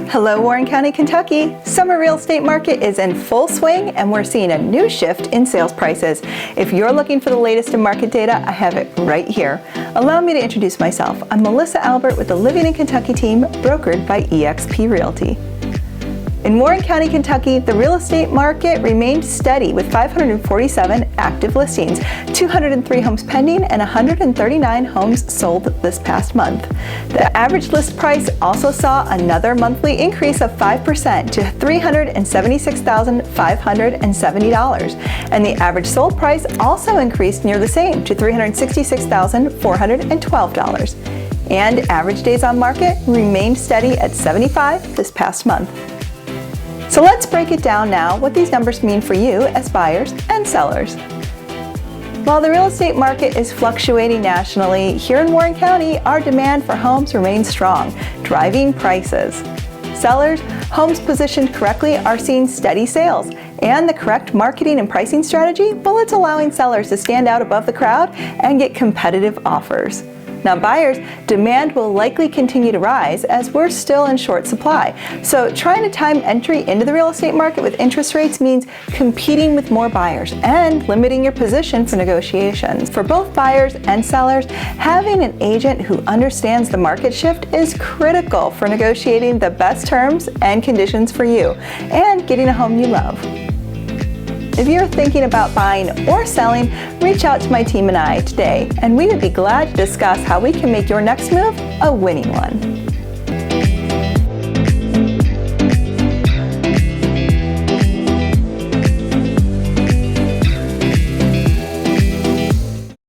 Hello, Warren County, Kentucky. Summer real estate market is in full swing and we're seeing a new shift in sales prices. If you're looking for the latest in market data, I have it right here. Allow me to introduce myself. I'm Melissa Albert with the Living in Kentucky team, brokered by eXp Realty. In Warren County, Kentucky, the real estate market remained steady with 547 active listings, 203 homes pending, and 139 homes sold this past month. The average list price also saw another monthly increase of 5% to $376,570, and the average sold price also increased near the same to $366,412. And average days on market remained steady at 75 this past month. So let's break it down now what these numbers mean for you as buyers and sellers. While the real estate market is fluctuating nationally, here in Warren County, our demand for homes remains strong, driving prices. Sellers, homes positioned correctly are seeing steady sales, and the correct marketing and pricing strategy, well, it's allowing sellers to stand out above the crowd and get competitive offers. Now buyers, demand will likely continue to rise as we're still in short supply. So trying to time entry into the real estate market with interest rates means competing with more buyers and limiting your position for negotiations. For both buyers and sellers, having an agent who understands the market shift is critical for negotiating the best terms and conditions for you and getting a home you love. If you're thinking about buying or selling, reach out to my team and I today, and we would be glad to discuss how we can make your next move a winning one.